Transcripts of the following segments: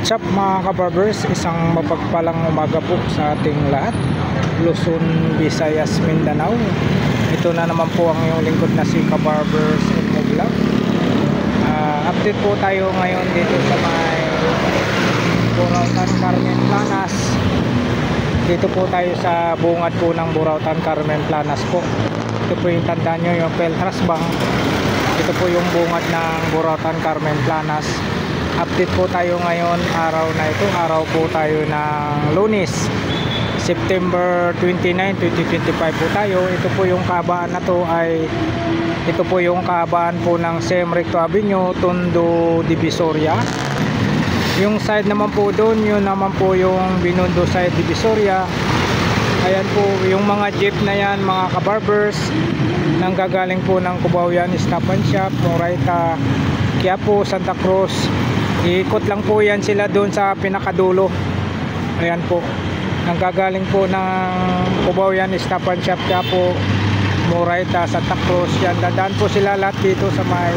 What's up mga kabarbers, isang mapagpalang umaga po sa ating lahat, Luzon, Visayas, Mindanao. Ito na naman po ang iyong lingkod na si Kabarbers Elmo Vlog. Update po tayo ngayon dito sa may Burautan Carmen Planas. Dito po tayo sa bungad po ng Burautan Carmen Planas po. Ito po yung tandaan nyo, yung Peltras Bank. Ito po yung bungad ng Burautan Carmen Planas. Update po tayo ngayon, araw na ito, araw po tayo ng Lunes, September 29, 2025 po tayo. Ito po yung kahabaan na to ay, ito po yung kahabaan po ng Sem Recto Avenue, Tondo, Divisoria. Yung side naman po doon, yun naman po yung Binondo side, Divisoria. Ayan po, yung mga jeep na yan, mga kabarbers, nanggagaling po ng Cubao yan, Stop and Shop, Moraita, Quiapo, Santa Cruz. Iikot lang po yan sila doon sa pinakadulo. Ayan po, nanggagaling po ng Cubao yan, Stop and Shop, Quiapo, Moraita, Santa Cruz. Yan, dadaan po sila lahat dito sa may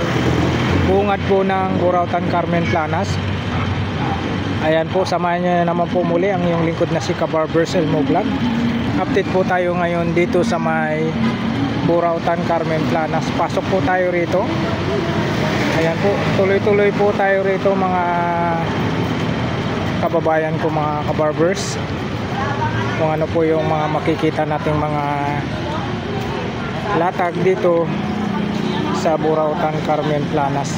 bungad po ng Burautan Carmen Planas. Ayan po, samahan nyo naman po muli ang iyong lingkod na si Kabarbers Elmo Vlog. Update po tayo ngayon dito sa may Burautan Carmen Planas. Pasok po tayo rito. Ayan po, tuloy-tuloy po tayo rito mga kababayan ko, mga kabarbers. Kung ano po yung mga makikita nating mga latag dito sa Burautan Carmen Planas.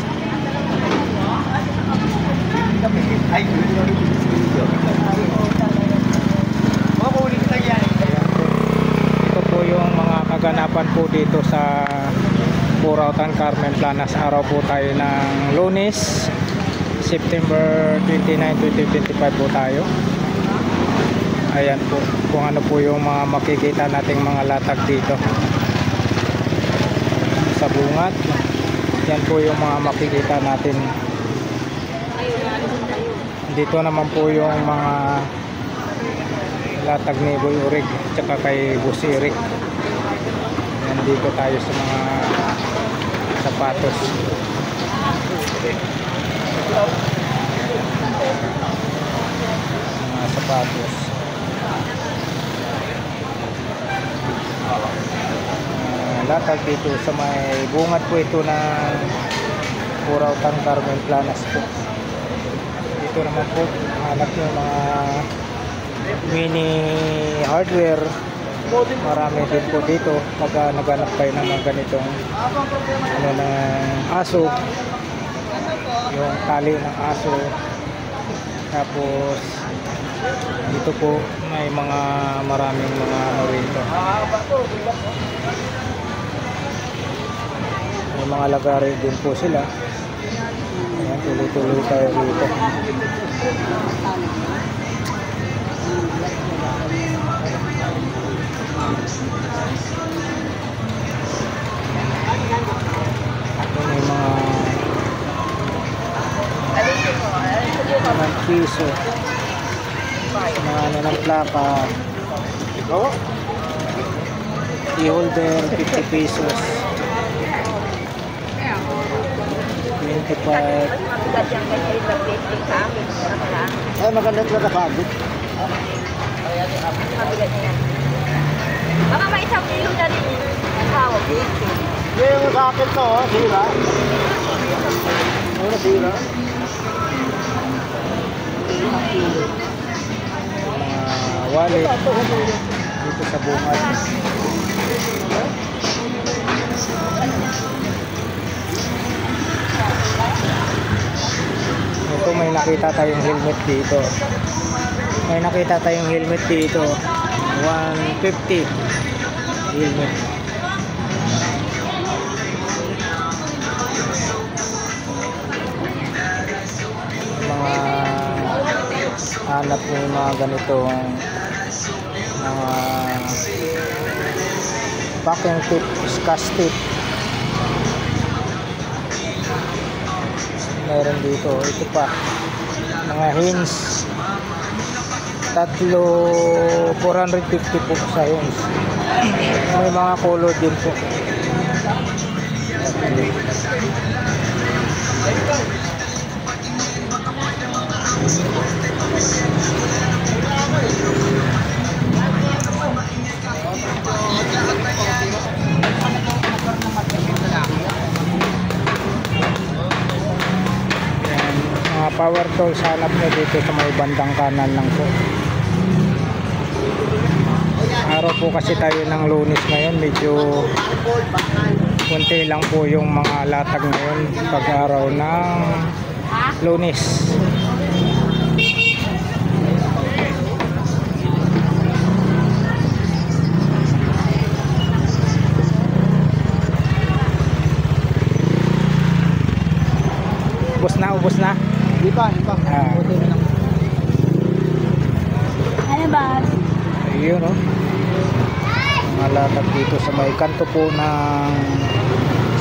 Ito po yung mga kaganapan po dito sa Burautan Carmen Planas. Araw po tayo ng Lunes, September 29, 2025 po tayo. Ayan po, kung ano po yung mga makikita nating mga latag dito sa bungad. Yan po yung mga makikita natin. Dito naman po yung mga latag ni Boy Urig tsaka kay Boss Eric. Nandito tayo sa mga sapatos. Mga sapatos. Latag dito sa may bungad po ito ng Burautan Carmen Planas po. Dito naman po hanap yung mga mini hardware. Marami din po dito pag naghanap kayo ng mga ganitong ano ng aso, yung tali ng aso. Tapos dito po may mga maraming mga ano rito, may mga lagari din po sila. Ayan, tuloy-tuloy tayo dito. May mga piso, mga ano ng plaka, i-holder 50 pesos, 25. Ay, maganda ito na kabit. Baka may isang kilo na rin yung hawag. Yung sa akin to, sira. Ano sira? Wallet dito sa bungad. Ito, may nakita tayong helmet dito. May nakita tayong helmet dito. 150 helmet. Mga hanap mo yung mga ganitong mga packing tip, scotch tip. Meron dito, ito pa mga hinge, tatlo 450 po sa hinge. May mga color din po. Yan, mga power tools hanap nyo dito sa may bandang kanan lang po. Araw po kasi tayo ng Lunes ngayon, medyo konti lang po yung mga latag ngayon pag araw ng Lunes. Ubos na. Di pa. Ah. Ano ba? Ayun, no? Mga latag dito sa may kanto po ng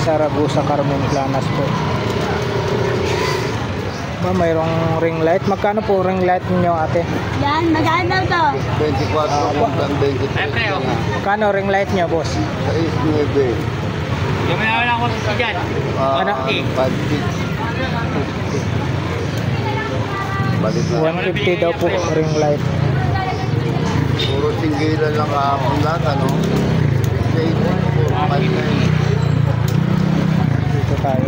Saragosa, Carmen Planas po. Mayroong ring light. Magkano po ring light niyo, ate? Yan, magkano to? 24 hanggang 23. Magkano ring light niyo, boss? 6-9. Yung may wala ko sa dyan. Ano? 5-6. Balik na. 150 daw po ring light. Puro tinggilan lang kahapon lahat, ano? 8-4-5-9. Dito tayo.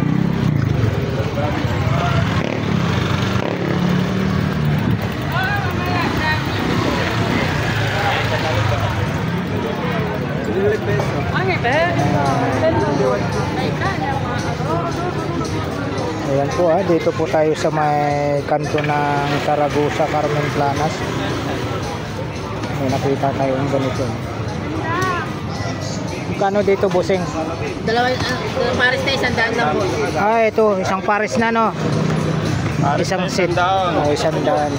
Ayan po, dito po tayo sa may kanto ng Saragosa, Carmen Planas. May nakita tayo ng ganito. Magkano dito, bossing? Dalawang pares na isang daan lang po. Ito, isang pares na, no? Isang set. Isang daan.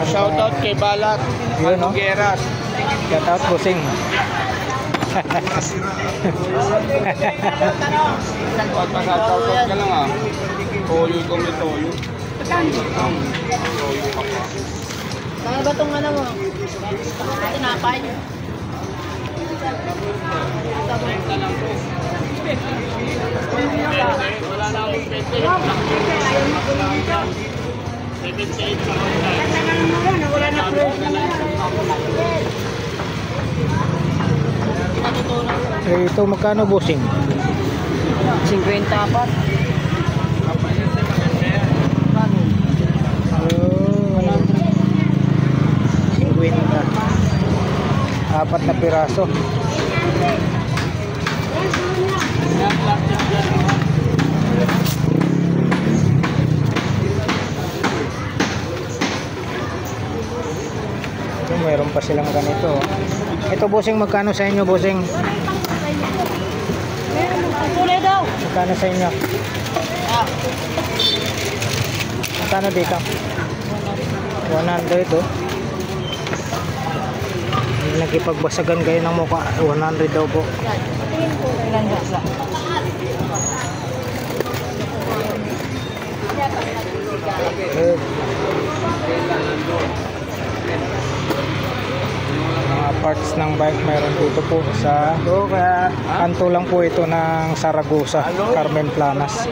Shoutout kay Balat. Yun, no? Geras. Shout out, bossing. Shoutout ka lang, ah. Toyo ko may toyo. Kaya ba itong ano mo? Tinapay? Wala na akong pwede. 78 pa Wala na po. Ito, magkano, bossing? 50 pa. Oh, 50. Apat na piraso. Ito, meron pa silang ganito. Ito, bossing, magkano sa inyo, bossing? Kulay daw. Magkano sa inyo? Magkano dito? 100, oh. Nagkipagbasagan kayo ng mukha. 100 daw po. Eh, mga parts ng bike mayroon dito po sa kanto lang po ito ng Saragosa, Carmen Planas.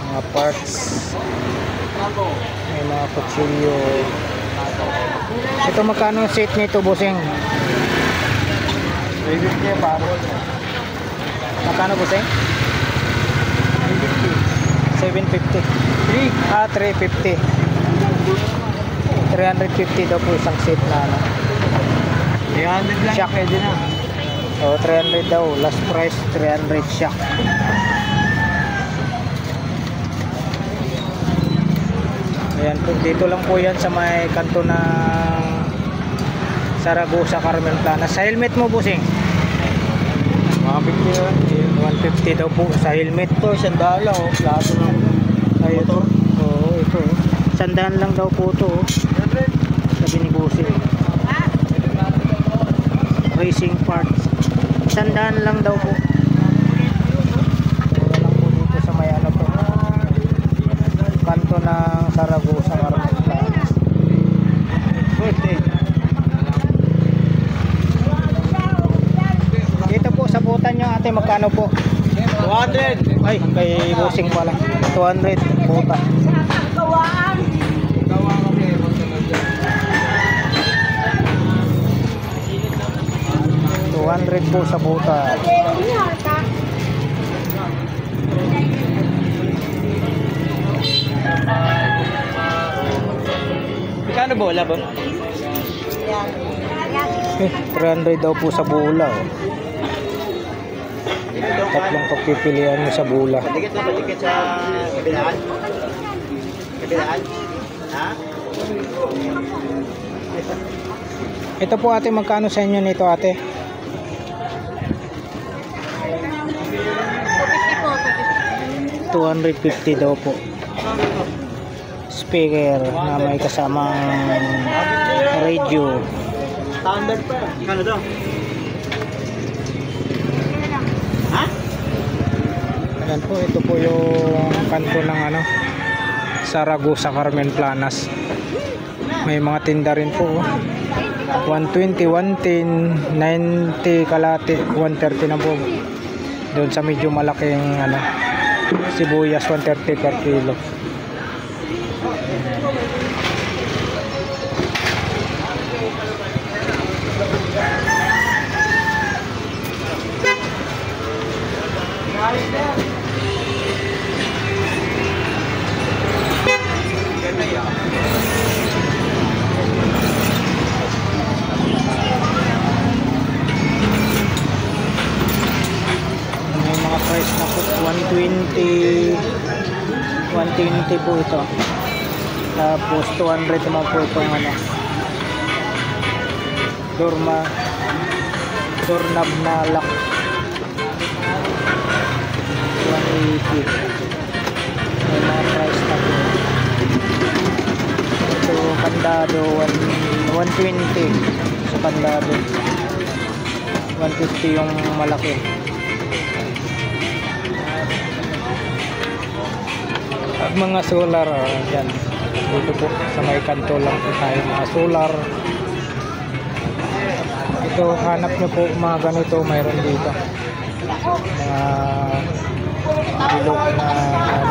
Mga parts, may mga kutsilyo. Ito, magkano set nito, bossing? Magkano, bossing? 750. 350. 350 daw po isang set na ano. 300 lang. Shock. Pwede na. 300 daw, last price 300 shock. Ayan po, dito lang po yan sa may kanto ng Saragosa, Carmen Planas. Sa helmet mo, bossing? 150 daw po sa helmet. Ito, sandala, oh. Plato ng Ito. Oo, ito. Sandaan lang daw po ito. Sabi ni bossing. Racing parts. Sandaan lang daw po. Mura lang po dito sa may ano po. Kanto ng Saragosa, Carmen Planas. ate, magkano po? 200. Ay, kay Busing pala. 200 buta. Kawaan. Gawa kami. Magsunod yan. 200 po sa buta. Magkano bola ba? Eh, 300 daw po sa bula. Oh. Tatlong pagpipilian mo sa bula. Patikit na patikit sa kabilaan. Kabilaan? Ha? Ito po ate, magkano sa inyo nito ate? 250 daw po. Speaker na may kasamang radio. Standard pa. Kano daw? Ha? Ayan po, ito po yung kanto ng ano, Saragosa, Carmen Planas. May mga tinda rin po. 120, 110, 90 kalate, 130 na po. Doon sa medyo malaking ano, sibuyas 130 per kilo. May mga price na po, 120 po ito. Tapos 200 naman po itong ano, doorknob na lock, 180. May mga price na po. Ito kandado, 120 sa kandado, 150 yung malaki. At mga solar, yan dito po sa may kanto lang po tayo, mga solar. Ito, hanap nyo po mga ganito, mayroon dito mga bilog na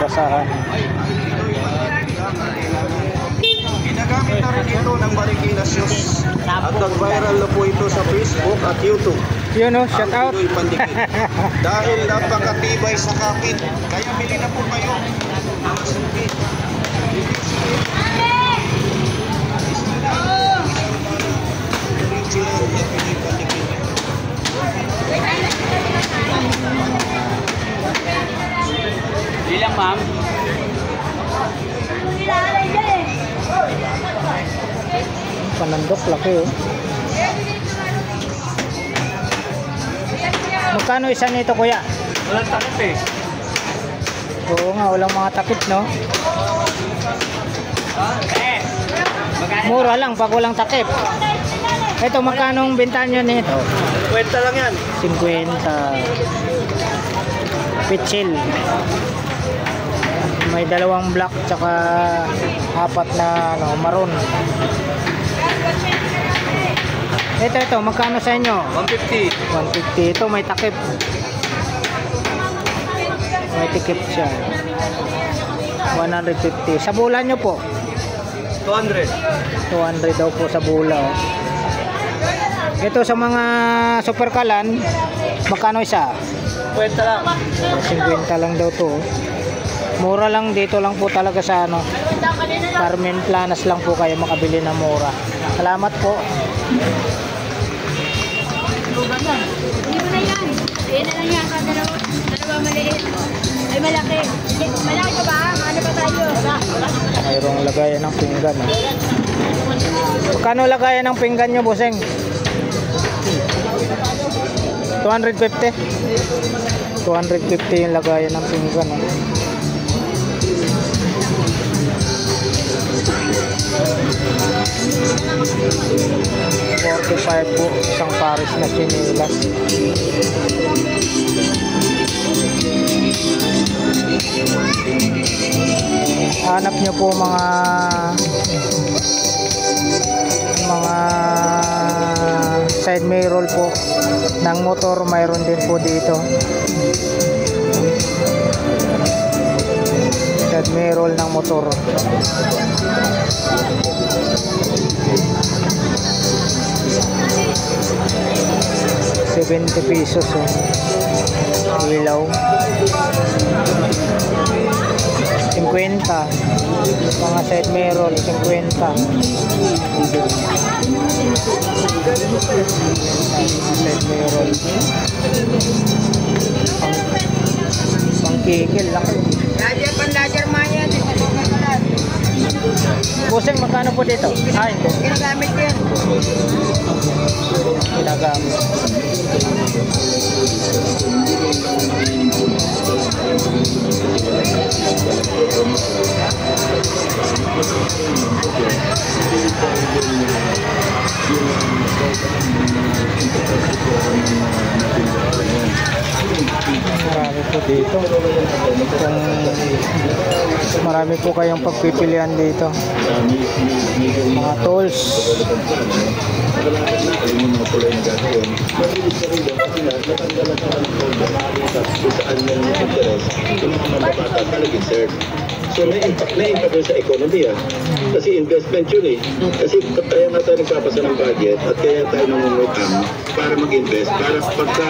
basahan. Ginagamit na rin ito ng Marikina Shoes at nag-viral na po ito sa Facebook at YouTube. Yun o, shout out. Pinoy Pandikit. Dahil napakatibay sa kapit, kaya bili na po kayo. Ilang ma'am? Panandok, laki oh. Magkano isa nito kuya? Walang takip eh. Oo nga, walang mga takip no. Mura lang pag walang takip. Ito, magkano ang benta nyo nito? Kwenta lang yan. 50. Pitchil. May dalawang black tsaka apat na ano, maroon. Ito, magkano sa inyo? 150. 150. Ito may takip. May tikip siya. 150. Sa bula nyo po? 200. 200 daw po sa bula. Oh. Ito sa mga super kalan, magkano isa? Kwenta lang. 50 lang daw to. Mura lang dito lang po talaga sa ano, Carmen Planas lang po kayo makabili na mura. Salamat po. Hindi mo na yan. Ayan na lang yan. Dalawa maliit. Ay malaki. Malaki pa ba? Ano pa tayo? Mayroong lagayan ng pinggan. Oh. Magkano lagayan ng pinggan nyo, Buseng? 250? 250 yung lagayan ng pinggan. Oh. $45 po isang pares na chinelas. Hanap nyo po mga side mirror po ng motor mayroon din po dito. Side mirror ng motor. 70 pesos ilaw. 50 mga side mirror 50. Side mirror pang kikil lang. Lager maya. Kusing magkano po dito? Ay, Ginagamit ko yan. ginagamit. Marami po dito. Kung marami po kayong pagpipilian dito. Mga tools. So may impact yun sa ekonomiya. Kasi investment yun eh. Kasi kaya nga tayo nagpapasa ng budget at kaya tayo nangungutang para mag-invest. Para pagka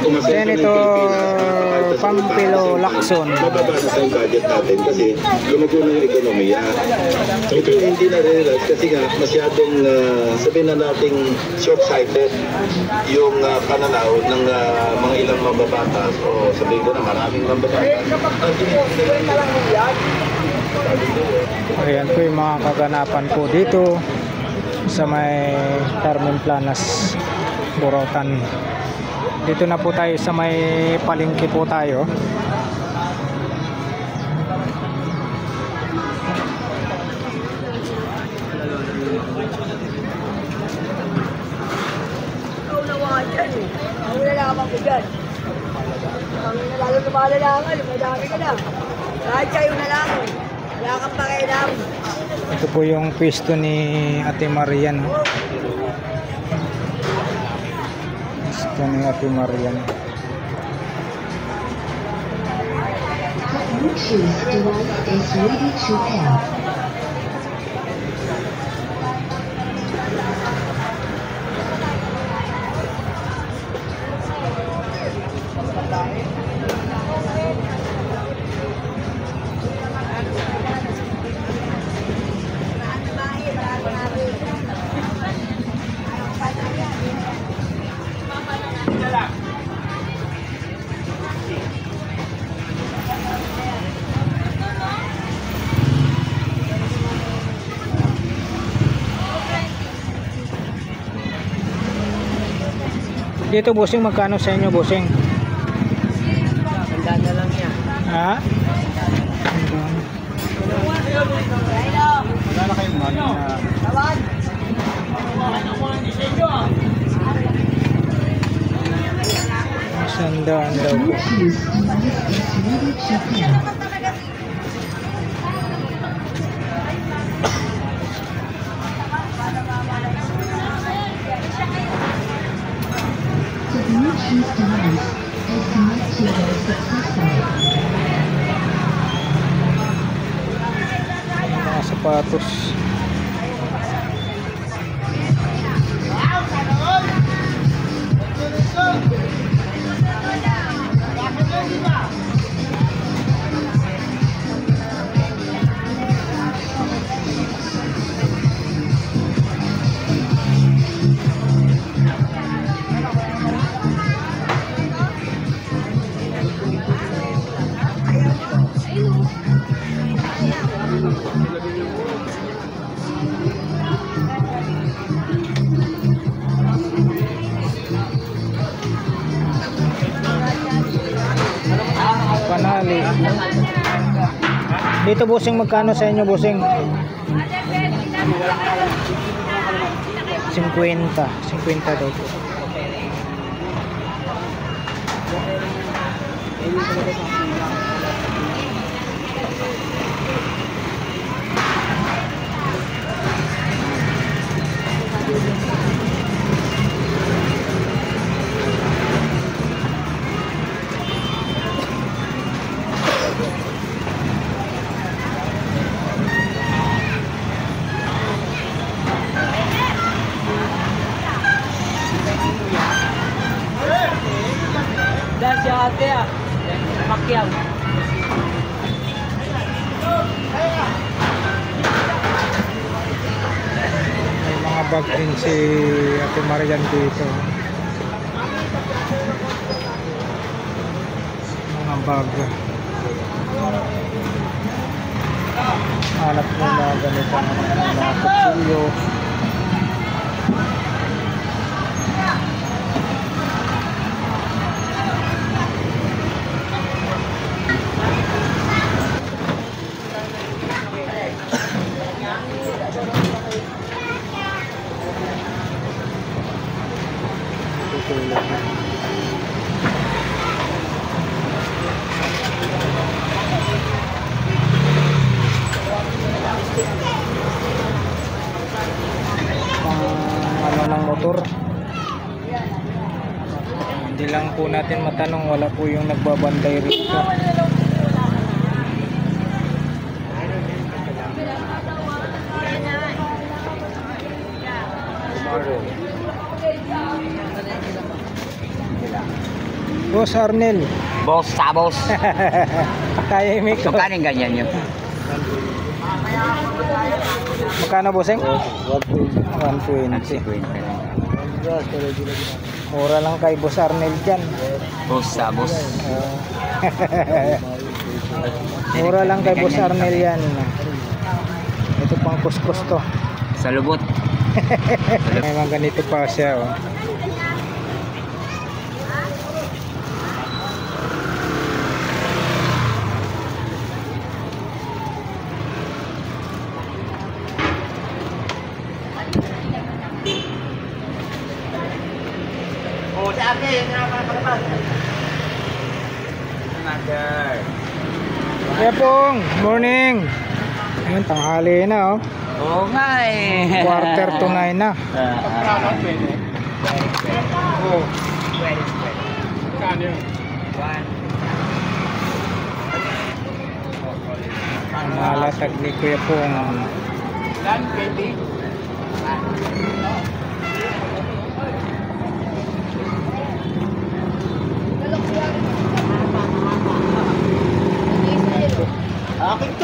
umasenso Yan ng ito, Pilipinas, Pampilo Lacson. mababa na tayong budget natin kasi lumago na yung ekonomiya. Ito hindi na-realize kasi nga masyadong sabihin na nating short-sighted yung pananaw ng mga ilang mababatas o sabihin ko na maraming mababatas. Ayan po yung mga kaganapan po dito sa may Carmen Planas, Borotan. Dito na po tayo sa may palengke po tayo. Ang nalalaman ko dyan. Ang lalo na malalaman, madami ka na. Kahit sa'yo na lang, wala kang pakialam. Ito po yung pwesto ni Ate Marian. Pwesto ni Ate Marian. Bluetooth device is ready to pair. Dito bossing, magkano sa inyo bossing? Tanda na lang yan. Ha? Wala na kayong money na Tawad! Sandaan daw po. Bluetooth device is ready to pair. The Bluetooth device is connected successfully. Mga sapatos. Panali. Dito bossing, magkano sa inyo bossing? 50. 50 daw po. ate ah. Makyaw. May mga bag din si Ate Marian dito. Mga bag. Hanap mo na ganito mga kutsilyo. Tutulog na. Ano ng motor. Hindi lang po natin matanong, wala po yung nagbabantay rito. Boss Arnel. Boss, sabos. Kaya yung So, kanin ganyan yun? Magkano bossing? 120. Mura lang kay Boss Arnel dyan. Boss, sabos. Mura lang kay Boss Arnel yan. Ito pang kuskus to. Sa lubot. May mga ganito pa siya. Oh. Oh, dati, yung nakakalapas. Mother. Kaya pong, morning. Ayun, tanghali na oh. Oo nga eh. 8:45 na. Oh, kano yun? Ang malatag ni Kuya Pong. Lan, 20?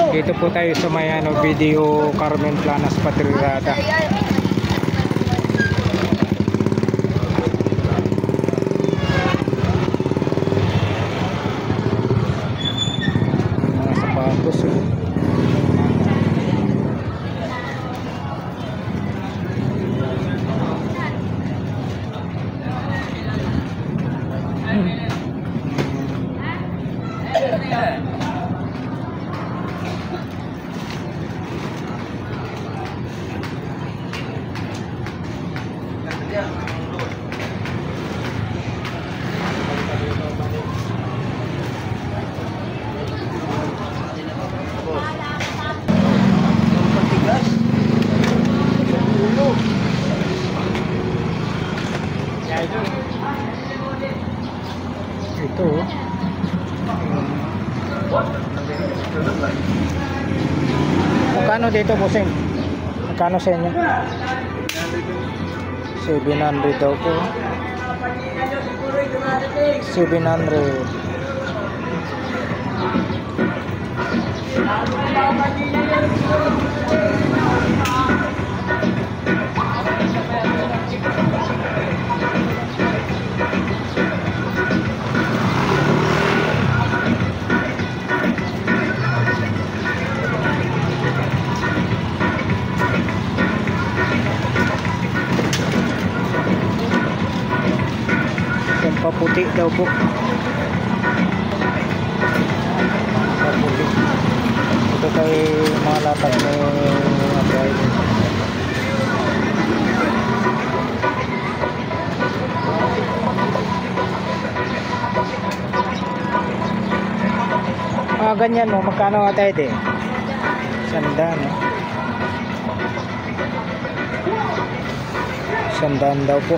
Dito po tayo sa may video Carmen Planas Patrirada. Mga sapatos eh. Ito oh. Magkano dito bossing? Magkano sa inyo? 700 daw po. 700. Paputi daw po. Paputi. Ito kay mga latag na abay. Ganyan mo, magkano nga tayo din? 100 no? 100 daw po.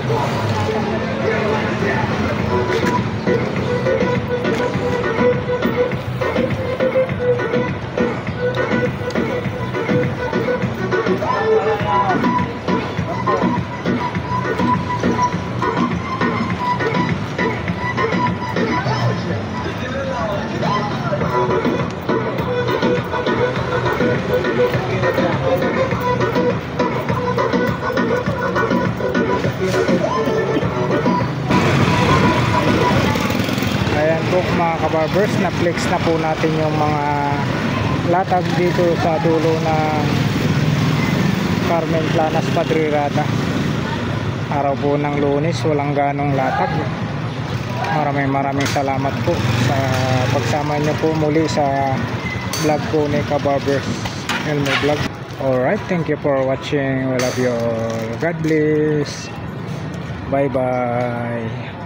Ayan po mga kabarbers, na-flex na po natin yung mga latag dito sa dulo ng Carmen Planas Padre-Rata. Araw po ng Lunes, walang ganong latag. Maraming salamat po sa pagsama nyo po muli sa vlog po ni Kabarbers Elmo Vlog. Alright, thank you for watching. We love you all. God bless. Bye bye.